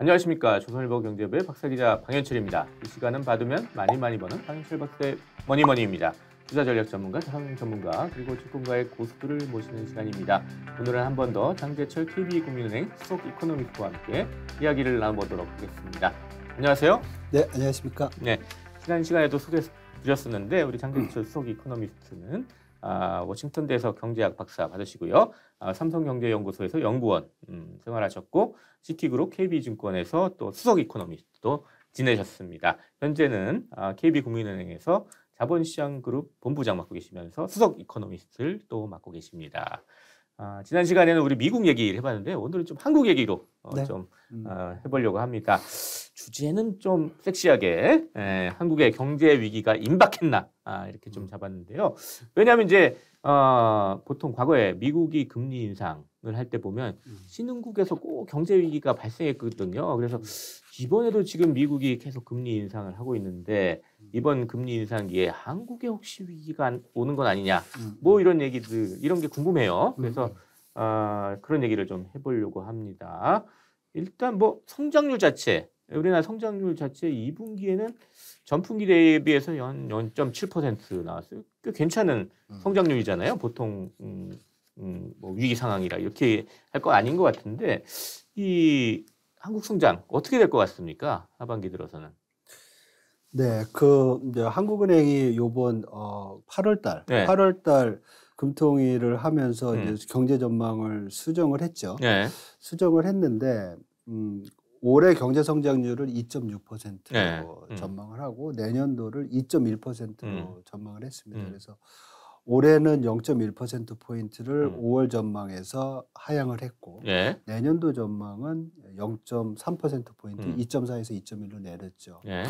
안녕하십니까. 조선일보 경제부의 박사기자 방현철입니다. 이 시간은 받으면 많이 버는 방현철 박사의 머니머니입니다. 투자 전략 전문가, 자산 전문가, 그리고 채권가의 고수들을 모시는 시간입니다. 오늘은 한 번 더 장재철 KB국민은행 수석 이코노미스트와 함께 이야기를 나눠보도록 하겠습니다. 안녕하세요. 네, 안녕하십니까. 네, 지난 시간에도 소개드렸었는데 우리 장재철 수석 이코노미스트는 워싱턴대에서 경제학 박사 받으시고요. 삼성경제연구소에서 연구원 생활하셨고 시티그룹 KB증권에서 또 수석 이코노미스트도 지내셨습니다. 현재는 KB국민은행에서 자본시장그룹 본부장 맡고 계시면서 수석 이코노미스트를 또 맡고 계십니다. 지난 시간에는 우리 미국 얘기를 해봤는데 오늘은 좀 한국 얘기로 해보려고 합니다. 주제는 좀 섹시하게 한국의 경제 위기가 임박했나 이렇게 좀 잡았는데요. 왜냐하면 이제 보통 과거에 미국이 금리 인상을 할 때 보면 신흥국에서 꼭 경제 위기가 발생했거든요. 그래서 이번에도 지금 미국이 계속 금리 인상을 하고 있는데 이번 금리 인상기에 한국에 혹시 위기가 오는 건 아니냐 뭐 이런 얘기들 이런 게 궁금해요. 그래서 그런 얘기를 좀 해보려고 합니다. 일단 뭐 성장률 자체 우리나라 성장률 자체 2분기에는 전분기 대비해서 0.7% 나왔어요. 꽤 괜찮은 성장률이잖아요. 보통 뭐 위기 상황이라 이렇게 할 거 아닌 것 같은데 이 한국 성장 어떻게 될 것 같습니까? 하반기 들어서는. 네, 이제 한국은행이 요번 8월달, 네. 8월달 금통위를 하면서 이제 경제 전망을 수정을 했죠. 네. 수정을 했는데 올해 경제 성장률을 2.6%로 네. 전망을 하고 내년도를 2.1%로 전망을 했습니다. 그래서 올해는 0.1%포인트를 5월 전망에서 하향을 했고 네. 내년도 전망은 0.3%포인트 2.4에서 2.1로 내렸죠. 네.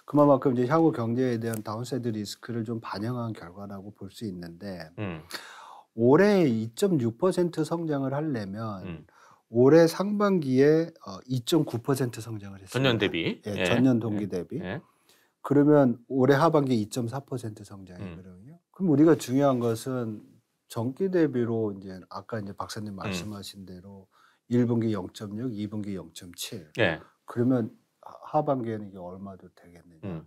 그만큼 이제 향후 경제에 대한 다운사이드 리스크를 좀 반영한 결과라고 볼 수 있는데 올해 2.6% 성장을 하려면 올해 상반기에 2.9% 성장을 했습니다. 전년 대비. 예, 전년 동기 대비. 예. 그러면 올해 하반기 2.4% 성장이거든요. 그럼 우리가 중요한 것은 전기 대비로 이제 아까 이제 박사님 말씀하신 대로 1분기 0.6, 2분기 0.7. 예. 그러면 하반기에는 이게 얼마도 되겠느냐.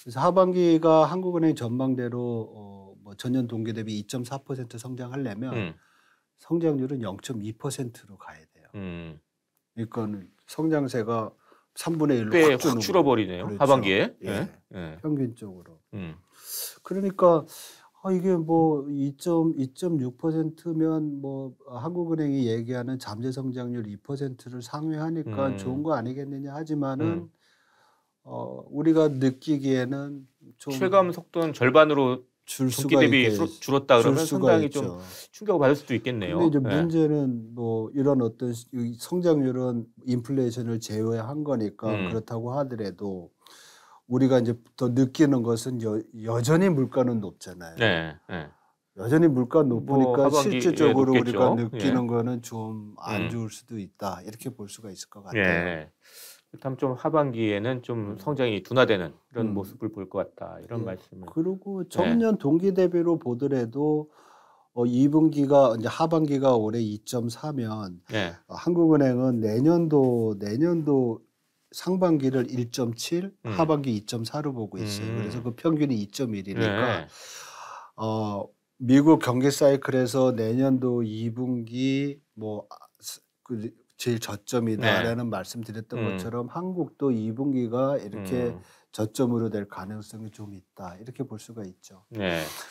그래서 하반기가 한국은행 전망대로 뭐 전년 동기 대비 2.4% 성장하려면 성장률은 0.2%로 가야 돼요. 그러니까 성장세가 3분의 1로 꽤 확 확 줄어버리네요. 그렇죠. 하반기에. 예. 예. 평균적으로. 그러니까 이게 뭐 2.6%면 뭐 한국은행이 얘기하는 잠재 성장률 2%를 상회하니까 좋은 거 아니겠느냐 하지만은 우리가 느끼기에는 좀 체감 속도는 절반으로 줄 전기 수가 대비 줄었다 그러면 상당히 있죠. 좀 충격을 받을 수도 있겠네요. 근데 이제 문제는 뭐 이런 어떤 성장률은 인플레이션을 제외한 거니까 그렇다고 하더라도 우리가 이제 더 느끼는 것은 여전히 물가는 높잖아요. 네. 여전히 물가 높으니까 실질적으로 우리가 높겠죠. 느끼는 거는 좀 안 좋을 수도 있다. 이렇게 볼 수가 있을 것 같아요. 예. 그렇다면 좀 하반기에는 좀 성장이 둔화되는 이런 모습을 볼 것 같다. 이런 말씀을. 그리고 전년 동기 대비로 보더라도 2분기가 이제 하반기가 올해 2.4면 한국은행은 내년도 상반기를 1.7, 하반기 2.4로 보고 있어요. 그래서 그 평균이 2.1이니까 미국 경기 사이클에서 내년도 2분기 그 제일 저점이다라는 말씀드렸던 것처럼 한국도 2분기가 이렇게 저점으로 될 가능성이 좀 있다. 이렇게 볼 수가 있죠.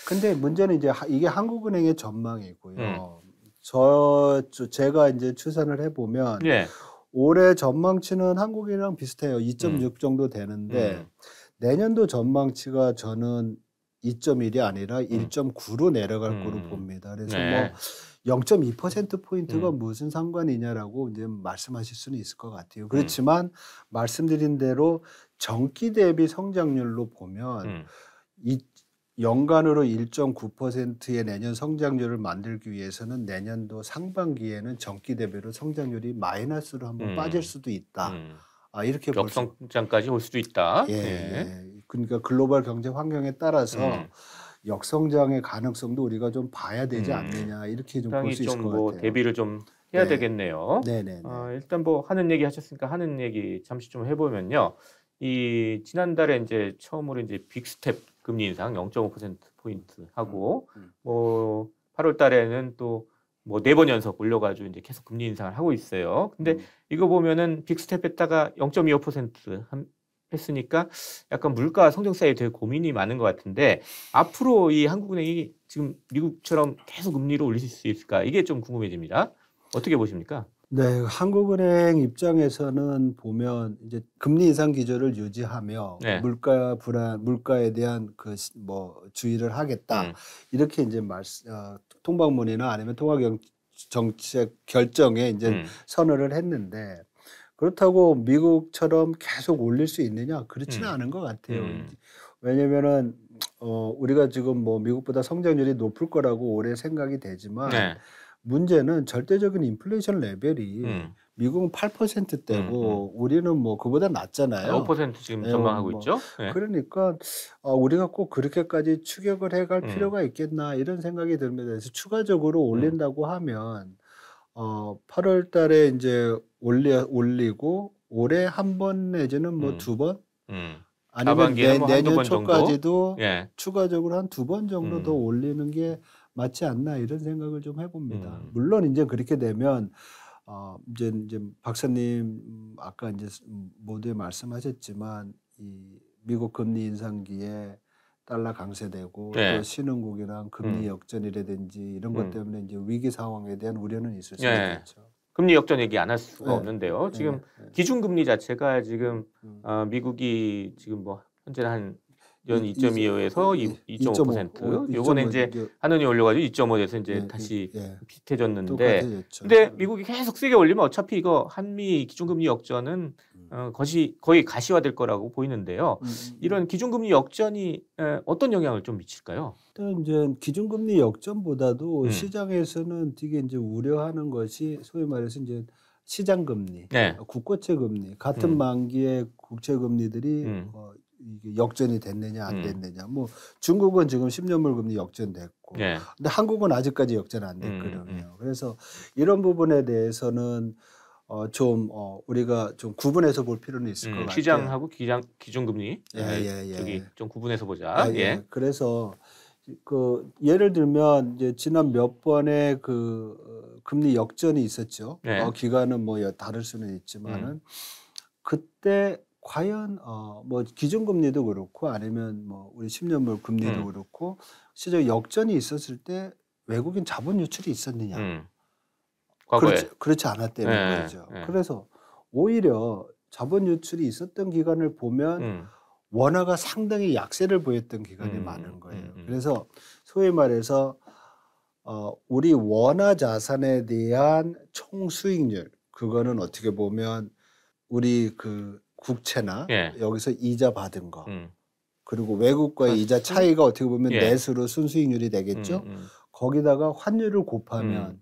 근데 문제는 이제 이게 한국은행의 전망이고요. 제가 이제 추산을 해보면 올해 전망치는 한국이랑 비슷해요. 2.6 정도 되는데 내년도 전망치가 저는 2.1이 아니라 1.9로 내려갈 거로 봅니다. 그래서 뭐 0.2%포인트가 무슨 상관이냐라고 이제 말씀하실 수는 있을 것 같아요. 그렇지만 말씀드린 대로 전기 대비 성장률로 보면 연간으로 1.9%의 내년 성장률을 만들기 위해서는 내년도 상반기에는 전기 대비로 성장률이 마이너스로 한번 빠질 수도 있다. 이렇게 역성장까지 올 수도 있다. 그러니까 글로벌 경제 환경에 따라서 역성장의 가능성도 우리가 좀 봐야 되지 않느냐 이렇게 좀 볼 수 있을 것 같아요. 대비를 좀 해야 네. 되겠네요. 네네네. 일단 뭐 하는 얘기 하셨으니까 하는 얘기 잠시 좀 해보면요. 이 지난달에 이제 처음으로 이제 빅스텝 금리 인상 0.5%포인트 하고 뭐 8월 달에는 또 뭐 4번 연속 올려가지고 이제 계속 금리 인상을 하고 있어요. 근데 이거 보면은 빅스텝 했다가 0.25% 했으니까 약간 물가 성장세에 되게 고민이 많은 것 같은데 앞으로 이 한국은행이 지금 미국처럼 계속 금리를 올릴 수 있을까? 이게 좀 궁금해집니다. 어떻게 보십니까? 네, 한국은행 입장에서는 보면 이제 금리 인상 기조를 유지하며 네. 물가에 대한 그 뭐 주의를 하겠다 이렇게 이제 통방문이나 아니면 정책 결정에 이제 선언을 했는데 그렇다고 미국처럼 계속 올릴 수 있느냐? 그렇지는 않은 것 같아요. 왜냐면은 우리가 지금 뭐 미국보다 성장률이 높을 거라고 올해 생각이 되지만. 네. 문제는 절대적인 인플레이션 레벨이 미국은 8%대고 우리는 뭐 그보다 낮잖아요. 5% 지금 예, 전망하고 뭐 있죠. 네. 그러니까 우리가 꼭 그렇게까지 추격을 해갈 필요가 있겠나 이런 생각이 듭니다. 그래서 추가적으로 올린다고 하면 8월 달에 이제 올리고 올해 한 번 내지는 뭐 2번 아니면 하반기에는 뭐 한두 내년 번 정도? 초까지도 예. 추가적으로 한 2번 정도 더 올리는 게 맞지 않나 이런 생각을 좀 해봅니다. 물론 이제 그렇게 되면 이제 박사님 아까 이제 모두에 말씀하셨지만 이 미국 금리 인상기에 달러 강세되고 네. 또 신흥국이랑 금리 역전이라든지 이런 것 때문에 이제 위기 상황에 대한 우려는 있을 수 네. 있겠죠. 금리 역전 얘기 안 할 수가 네. 없는데요. 지금 네. 기준금리 자체가 지금 미국이 지금 뭐 현재는 한 연 2.25에서 2.5%. 요번에 이제 한원이 올려가지고 2.5에서 이제 다시 비슷해졌는데, 근데 미국이 계속 세게 올리면 어차피 이거 한미 기준금리 역전은 거의 가시화될 거라고 보이는데요. 이런 기준금리 역전이 어떤 영향을 좀 미칠까요? 일단 이제 기준금리 역전보다도 시장에서는 되게 이제 우려하는 것이 소위 말해서 이제 시장금리, 네. 국고채금리 같은 만기의 국채금리들이 이게 역전이 됐느냐 안 됐느냐. 뭐 중국은 지금 10년물 금리 역전됐고, 네. 근데 한국은 아직까지 역전 안 됐거든요. 그래서 이런 부분에 대해서는 좀 우리가 좀 구분해서 볼 필요는 있을 것 같아요. 시장하고 기준금리 저기 좀 구분해서 보자. 예. 그래서 그 예를 들면 이제 지난 몇 번의 그 금리 역전이 있었죠. 네. 기간은 뭐 다를 수는 있지만은 그때 과연 뭐 기준금리도 그렇고 아니면 뭐 우리 10년물 금리도 그렇고 시장 역전이 있었을 때 외국인 자본 유출이 있었느냐? 과거에 그렇지 않았다는 거죠. 그래서 오히려 자본 유출이 있었던 기간을 보면 원화가 상당히 약세를 보였던 기간이 많은 거예요. 그래서 소위 말해서 우리 원화 자산에 대한 총 수익률 그거는 어떻게 보면 우리 그 국채나 여기서 이자 받은 거 그리고 외국과의 이자 차이가 어떻게 보면 넷으로 순수익률이 되겠죠. 거기다가 환율을 곱하면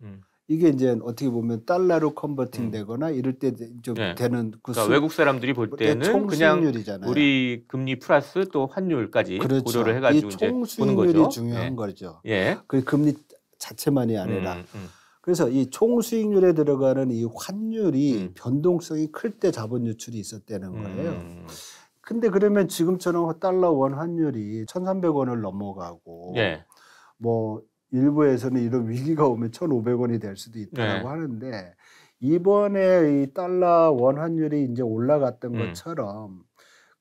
이게 이제 어떻게 보면 달러로 컨버팅 되거나 이럴 때 좀 되는 그러니까 외국 사람들이 볼 때는 그냥 우리 금리 플러스 또 환율까지 고려를 해가지고 이제 보는 거죠. 총수익률이 중요한 거죠. 그 금리 자체만이 아니라. 그래서 이 총수익률에 들어가는 이 환율이 변동성이 클 때 자본 유출이 있었다는 거예요. 근데 그러면 지금처럼 달러 원 환율이 1,300원을 넘어가고 뭐 일부에서는 이런 위기가 오면 1,500원이 될 수도 있다고 하는데 이번에 이 달러 원 환율이 이제 올라갔던 것처럼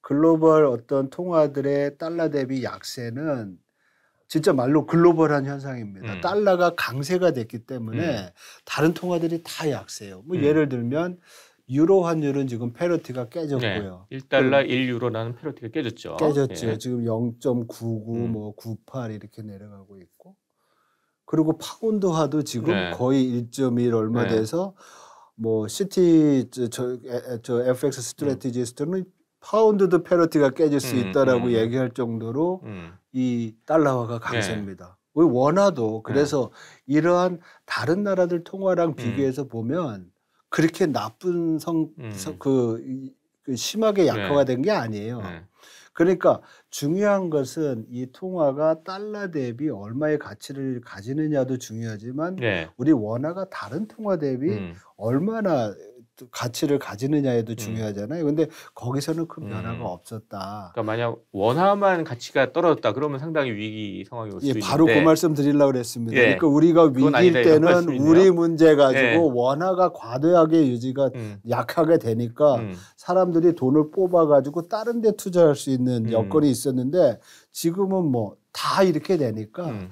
글로벌 어떤 통화들의 달러 대비 약세는 진짜 말로 글로벌한 현상입니다. 달러가 강세가 됐기 때문에 다른 통화들이 다 약세요. 뭐 예를 들면 유로 환율은 지금 패러티가 깨졌고요. 1달러 1유로라는 패러티가 깨졌죠. 깨졌죠. 지금 0.99 뭐 98 이렇게 내려가고 있고. 그리고 파운드화도 지금 거의 1.1 얼마 돼서 뭐 시티 저 FX 스트래티지스트는 파운드도 패러티가 깨질 수 있다라고 얘기할 정도로 이 달러화가 강세입니다. 원화도 그래서 이러한 다른 나라들 통화랑 비교해서 보면 그렇게 나쁜 그 심하게 약화가 된 게 아니에요. 그러니까 중요한 것은 이 통화가 달러 대비 얼마의 가치를 가지느냐도 중요하지만 네. 우리 원화가 다른 통화 대비 얼마나 또 가치를 가지느냐에도 중요하잖아요. 근데 거기서는 큰 변화가 없었다. 그러니까 만약 원화만 가치가 떨어졌다 그러면 상당히 위기 상황이 올 수 예, 바로 그 있는데 말씀 드리려고 그랬습니다. 예. 그러니까 우리가 그건 아니다, 위기일 이런 때는 말씀이네요. 우리 문제 가지고 예. 원화가 과도하게 유지가 약하게 되니까 사람들이 돈을 뽑아 가지고 다른 데 투자할 수 있는 여건이 있었는데 지금은 뭐 다 이렇게 되니까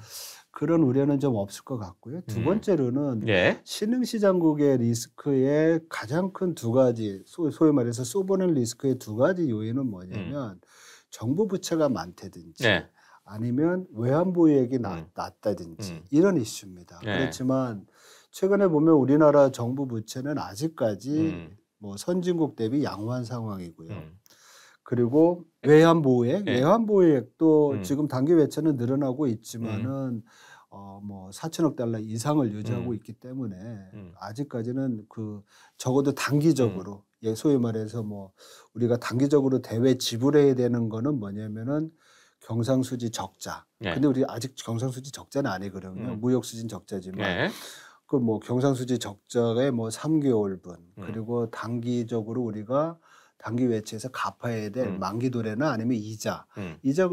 그런 우려는 좀 없을 것 같고요. 두 번째로는 예. 신흥시장국의 리스크의 가장 큰 두 가지, 소위 말해서 소버린 리스크의 두 가지 요인은 뭐냐면 정부 부채가 많다든지 네. 아니면 외환보유액이 낮다든지 이런 이슈입니다. 네. 그렇지만 최근에 보면 우리나라 정부 부채는 아직까지 뭐 선진국 대비 양호한 상황이고요. 그리고 외환보유액, 네. 외환보유액도 지금 단기 외채는 늘어나고 있지만은 뭐 4천억 달러 이상을 유지하고 있기 때문에 아직까지는 그 적어도 단기적으로 예, 소위 말해서 뭐 우리가 단기적으로 대외 지불해야 되는 거는 뭐냐면은 경상수지 적자. 네. 근데 우리 아직 경상수지 적자는 아니거든요. 무역수진 적자지만 네. 그 뭐 경상수지 적자의 뭐 3개월분 그리고 단기적으로 우리가 단기 외채에서 갚아야 될 만기 도래나 아니면 이자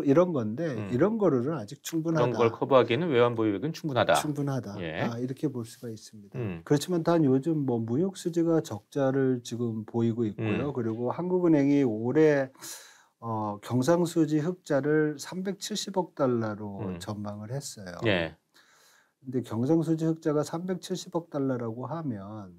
이런 건데 이런 거로는 아직 충분하다. 그런 걸 커버하기에는 외환 보유액은 충분하다. 충분하다. 예. 이렇게 볼 수가 있습니다. 그렇지만 단 요즘 뭐 무역 수지가 적자를 지금 보이고 있고요. 그리고 한국은행이 올해 경상수지 흑자를 370억 달러로 전망을 했어요. 예. 근데 경상수지 흑자가 370억 달러라고 하면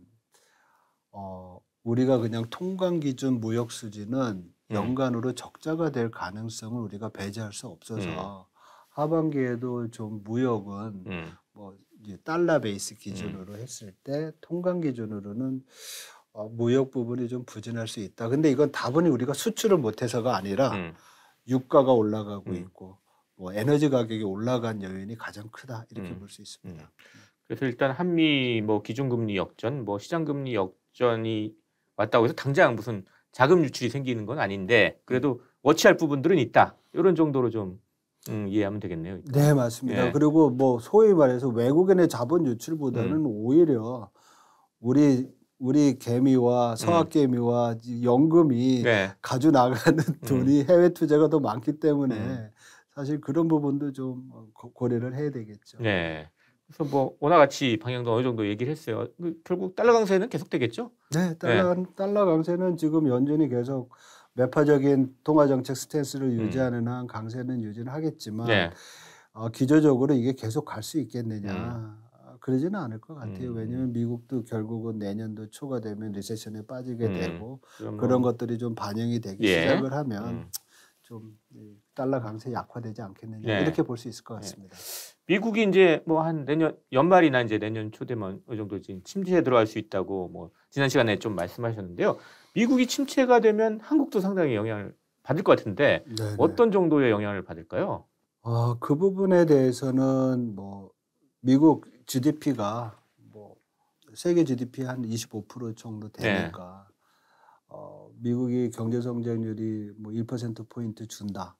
우리가 그냥 통관 기준 무역 수지는 연간으로 적자가 될 가능성을 우리가 배제할 수 없어서 하반기에도 좀 무역은 뭐 이제 달러 베이스 기준으로 했을 때 통관 기준으로는 무역 부분이 좀 부진할 수 있다. 근데 이건 다분히 우리가 수출을 못해서가 아니라 유가가 올라가고 있고 뭐 에너지 가격이 올라간 요인이 가장 크다 이렇게 볼 수 있습니다. 그래서 일단 한미 뭐 기준금리 역전, 뭐 시장금리 역전이 왔다고 해서 당장 무슨 자금 유출이 생기는 건 아닌데 그래도 워치할 부분들은 있다. 이런 정도로 좀 이해하면 되겠네요. 일단. 네, 맞습니다. 예. 그리고 뭐 소위 말해서 외국인의 자본 유출보다는 오히려 우리 개미와 서학개미와 연금이 네. 가져 나가는 돈이 해외 투자가 더 많기 때문에 사실 그런 부분도 좀 고려를 해야 되겠죠. 네. 그래서 뭐 원화 가치 방향도 어느 정도 얘기를 했어요. 결국 달러 강세는 계속되겠죠? 네, 달러 강세는 지금 연준이 계속 매파적인 통화 정책 스탠스를 유지하는 한 강세는 유지는 하겠지만 네. 기조적으로 이게 계속 갈 수 있겠느냐? 그러지는 않을 것 같아요. 왜냐하면 미국도 결국은 내년도 초가 되면 리세션에 빠지게 되고 그런 것들이 좀 반영이 되기 예. 시작을 하면 좀 달러 강세 약화되지 않겠느냐 네. 이렇게 볼 수 있을 것 같습니다. 미국이 이제 뭐 한 내년 연말이나 이제 내년 초 되면 어느 정도 지금 침체에 들어갈 수 있다고 뭐 지난 시간에 좀 말씀하셨는데요. 미국이 침체가 되면 한국도 상당히 영향을 받을 것 같은데 네네. 어떤 정도의 영향을 받을까요? 그 부분에 대해서는 뭐 미국 GDP가 뭐 세계 GDP 한 25% 정도 되니까 미국이 경제 성장률이 뭐 1% 포인트 준다.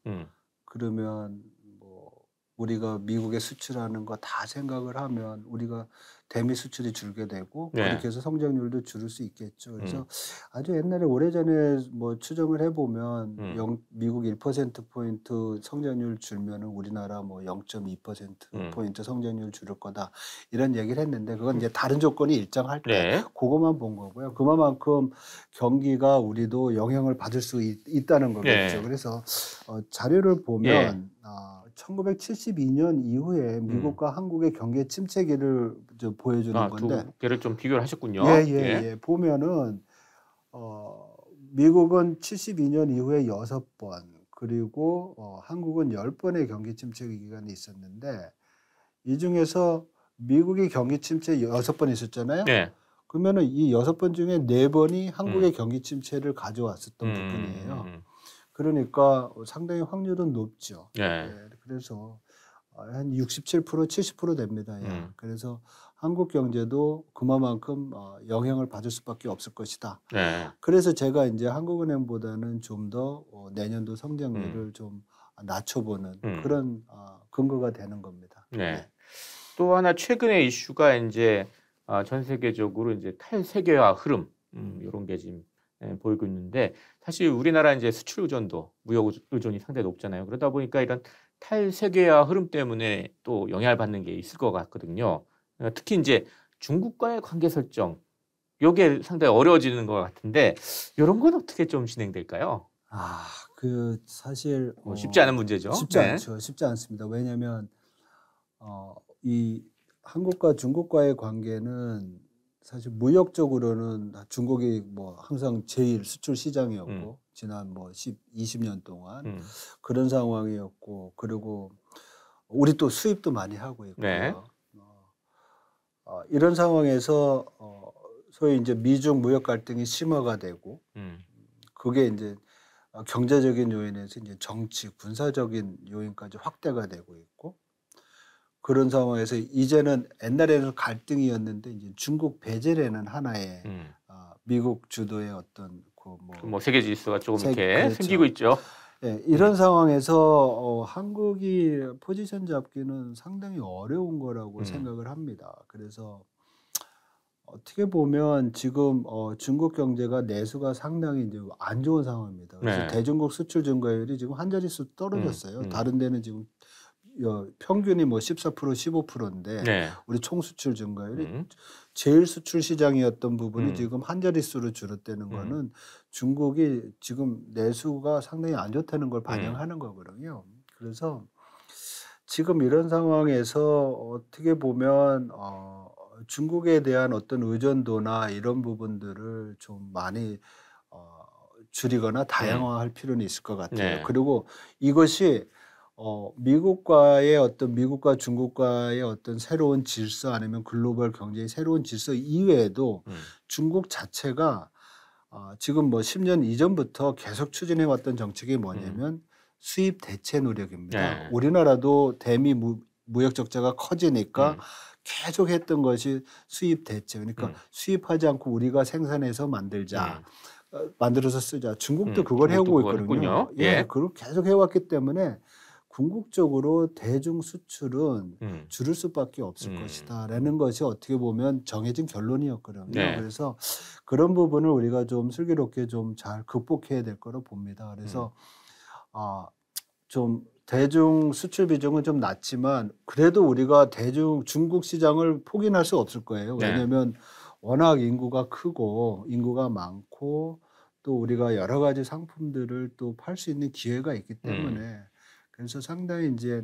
그러면 뭐 우리가 미국에 수출하는 거 다 생각을 하면 우리가 대미 수출이 줄게 되고 네. 그렇게 해서 성장률도 줄일 수 있겠죠. 그래서 아주 옛날에 오래전에 뭐 추정을 해보면 미국 1% 포인트 성장률 줄면은 우리나라 뭐 0.2% 포인트 성장률 줄일 거다 이런 얘기를 했는데 그건 이제 다른 조건이 일정할 때 네. 그것만 본 거고요. 그만큼 경기가 우리도 영향을 받을 수 있다는 거겠죠. 네. 그래서 자료를 보면 1972년 이후에 미국과 한국의 경제 침체기를 좀 보여주는 건데 두 개를 좀 비교를 하셨군요. 예. 보면은 미국은 72년 이후에 6번 그리고 한국은 10번의 경기 침체 기간이 있었는데 이 중에서 미국이 경기 침체 6번 있었잖아요. 네. 그러면은 이 6번 중에 4번이 한국의 경기 침체를 가져왔었던 부분이에요. 그러니까 상당히 확률은 높죠. 네. 예, 그래서 한 67%, 70% 됩니다. 그래서 한국 경제도 그만큼 영향을 받을 수밖에 없을 것이다. 네. 그래서 제가 이제 한국은행보다는 좀 더 내년도 성장률을 좀 낮춰보는 그런 근거가 되는 겁니다. 네. 네. 또 하나 최근의 이슈가 이제 전 세계적으로 이제 탈세계화 흐름 이런 게 지금 보이고 있는데 사실 우리나라 이제 수출 의존도, 무역 의존이 상당히 높잖아요. 그러다 보니까 이런 탈세계화 흐름 때문에 또 영향을 받는 게 있을 것 같거든요. 특히 이제 중국과의 관계 설정, 요게 상당히 어려워지는 것 같은데 이런 건 어떻게 좀 진행될까요? 사실 쉽지 않은 문제죠. 쉽지 않죠. 쉽지 않습니다. 왜냐하면 이 한국과 중국과의 관계는 사실 무역적으로는 중국이 뭐 항상 제일 수출 시장이었고 지난 뭐 20년 동안 그런 상황이었고, 그리고 우리 또 수입도 많이 하고 있고요. 네. 이런 상황에서 소위 이제 미중 무역 갈등이 심화가 되고 그게 이제 경제적인 요인에서 이제 정치, 군사적인 요인까지 확대가 되고 있고, 그런 상황에서 이제는 옛날에는 갈등이었는데 이제 중국 배제라는 하나의 미국 주도의 어떤 뭐 세계 질서가 조금 이렇게 그렇죠. 생기고 있죠. 네, 이런 상황에서 한국이 포지션 잡기는 상당히 어려운 거라고 생각을 합니다. 그래서 어떻게 보면 지금 중국 경제가 내수가 상당히 이제 안 좋은 상황입니다. 그래서 네. 대중국 수출 증가율이 지금 한 자릿수 떨어졌어요. 다른 데는 지금 평균이 뭐 14%, 15%인데 네. 우리 총 수출 증가율이 제일 수출 시장이었던 부분이 지금 한 자릿수로 줄었다는 거는 중국이 지금 내수가 상당히 안 좋다는 걸 반영하는 거거든요. 그래서 지금 이런 상황에서 어떻게 보면 중국에 대한 어떤 의존도나 이런 부분들을 좀 많이 줄이거나 다양화할 필요는 있을 것 같아요. 네. 그리고 이것이 미국과 중국과의 어떤 새로운 질서, 아니면 글로벌 경제의 새로운 질서 이외에도 중국 자체가 지금 뭐 10년 이전부터 계속 추진해 왔던 정책이 뭐냐면 수입 대체 노력입니다. 네. 우리나라도 대미 무역 적자가 커지니까 계속 했던 것이 수입 대체. 그러니까 수입하지 않고 우리가 생산해서 만들자. 만들어서 쓰자. 중국도 그걸 해오고 있거든요. 예. 그걸 계속 해왔기 때문에 궁극적으로 대중 수출은 줄을 수밖에 없을 것이다라는 것이 어떻게 보면 정해진 결론이었거든요. 네. 그래서 그런 부분을 우리가 좀 슬기롭게 좀 잘 극복해야 될 거로 봅니다. 그래서 좀 대중 수출 비중은 좀 낮지만 그래도 우리가 중국 시장을 포기할 수 없을 거예요. 네. 왜냐하면 워낙 인구가 크고 인구가 많고 또 우리가 여러 가지 상품들을 또 팔 수 있는 기회가 있기 때문에 그래서 상당히 이제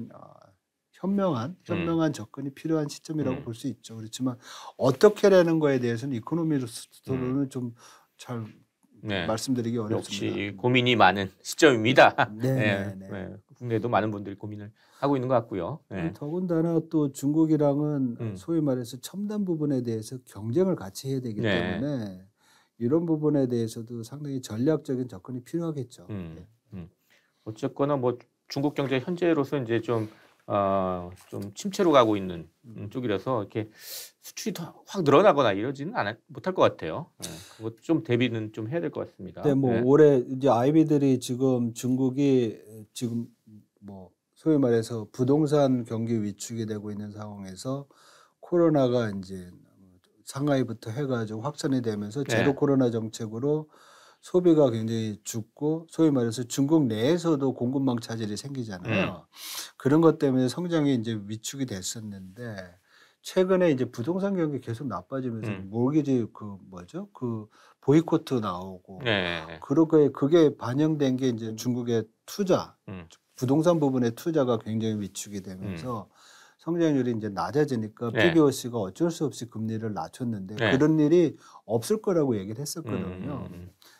현명한 접근이 필요한 시점이라고 볼 수 있죠. 그렇지만 어떻게라는 거에 대해서는 이코노미스트로는 좀 잘 말씀드리기 어렵습니다. 역시 고민이 많은 시점입니다. 네. 국내에도 많은 분들이 고민을 하고 있는 것 같고요. 네. 더군다나 또 중국이랑은 소위 말해서 첨단 부분에 대해서 경쟁을 같이 해야 되기 때문에 이런 부분에 대해서도 상당히 전략적인 접근이 필요하겠죠. 어쨌거나 뭐 중국 경제 현재로서 이제 좀 침체로 가고 있는 쪽이라서 이렇게 수출이 더 확 늘어나거나 이러지는 못할 것 같아요. 그것 좀 대비는 좀 해야 될 것 같습니다. 네, 뭐 올해 이제 아이비들이 지금 중국이 지금 뭐 소위 말해서 부동산 경기 위축이 되고 있는 상황에서 코로나가 이제 상하이부터 해가지고 확산이 되면서 제로 코로나 정책으로 소비가 굉장히 죽고 소위 말해서 중국 내에서도 공급망 차질이 생기잖아요. 그런 것 때문에 성장이 이제 위축이 됐었는데 최근에 이제 부동산 경기 계속 나빠지면서 모기지 그 보이콧 나오고 그게 반영된 게 이제 중국의 투자, 부동산 부분의 투자가 굉장히 위축이 되면서 성장률이 이제 낮아지니까 PBOC가 어쩔 수 없이 금리를 낮췄는데 그런 일이 없을 거라고 얘기를 했었거든요.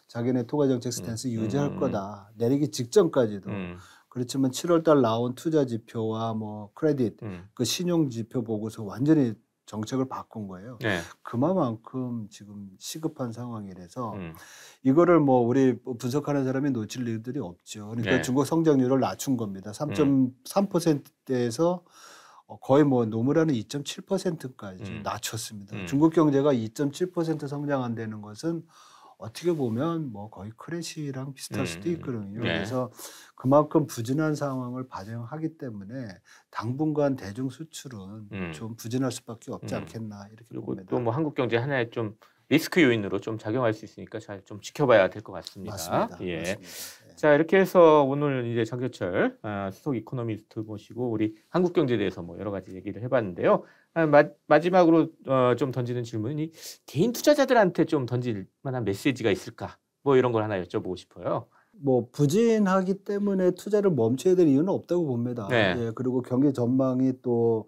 자기네 토가 정책 스탠스 유지할 거다. 내리기 직전까지도. 그렇지만 7월 달 나온 투자 지표와 뭐 크레딧, 그 신용 지표 보고서 완전히 정책을 바꾼 거예요. 그만큼 지금 시급한 상황이라서 이거를 뭐 우리 분석하는 사람이 놓칠 일들이 없죠. 그러니까 중국 성장률을 낮춘 겁니다. 3.3%대에서 거의 뭐 노무라는 2.7%까지 낮췄습니다. 중국 경제가 2.7% 성장한다는 것은 어떻게 보면 뭐 거의 크래시랑 비슷할 수도 있거든요. 그래서 그만큼 부진한 상황을 반영하기 때문에 당분간 대중 수출은 좀 부진할 수밖에 없지 않겠나 이렇게 그리고 봅니다. 또 뭐 한국 경제 하나의 좀 리스크 요인으로 좀 작용할 수 있으니까 잘 좀 지켜봐야 될 것 같습니다. 맞습니다. 예. 맞습니다. 예. 자, 이렇게 해서 오늘 이제 장재철 수석 이코노미스트 모시고 우리 한국 경제에 대해서 뭐 여러 가지 얘기를 해봤는데요. 마지막으로 좀 던지는 질문이 개인 투자자들한테 좀 던질 만한 메시지가 있을까? 뭐 이런 걸 하나 여쭤보고 싶어요. 뭐 부진하기 때문에 투자를 멈춰야 될 이유는 없다고 봅니다. 네. 예, 그리고 경기 전망이 또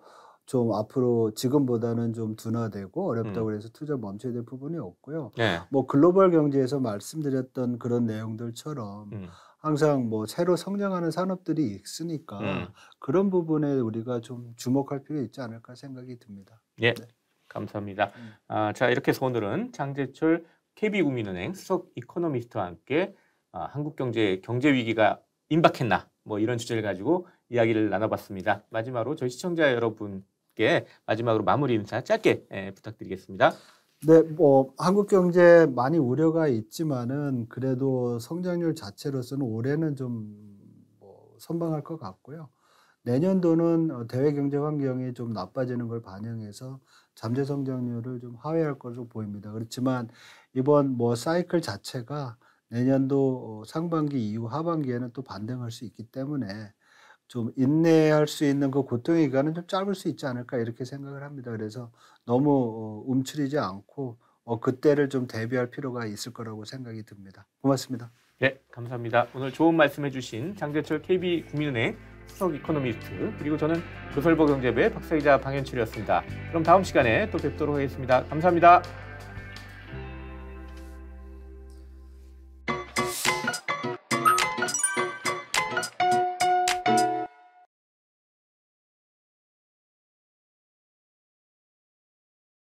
좀 앞으로 지금보다는 좀 둔화되고 어렵다고 해서 투자 멈춰야 될 부분이 없고요. 네. 뭐 글로벌 경제에서 말씀드렸던 그런 내용들처럼 항상 뭐 새로 성장하는 산업들이 있으니까 그런 부분에 우리가 좀 주목할 필요 있지 않을까 생각이 듭니다. 예, 네. 감사합니다. 자, 이렇게 해서 오늘은 장재철 KB국민은행 수석 이코노미스트와 함께 한국 경제 위기가 임박했나 뭐 이런 주제를 가지고 이야기를 나눠봤습니다. 마지막으로 저희 시청자 여러분께 마지막으로 마무리 인사 짧게 부탁드리겠습니다. 네, 뭐 한국 경제 많이 우려가 있지만은 그래도 성장률 자체로서는 올해는 좀 뭐 선방할 것 같고요. 내년도는 대외 경제 환경이 좀 나빠지는 걸 반영해서 잠재 성장률을 좀 하회할 것으로 보입니다. 그렇지만 이번 뭐 사이클 자체가 내년도 상반기 이후 하반기에는 또 반등할 수 있기 때문에 좀 인내할 수 있는 그 고통의 기간은 좀 짧을 수 있지 않을까 이렇게 생각을 합니다. 그래서 너무 움츠리지 않고 그때를 좀 대비할 필요가 있을 거라고 생각이 듭니다. 고맙습니다. 네, 감사합니다. 오늘 좋은 말씀해 주신 장재철 KB국민은행 수석 이코노미스트 그리고 저는 조선일보 경제부의 박사이자 방현철이었습니다. 그럼 다음 시간에 또 뵙도록 하겠습니다. 감사합니다.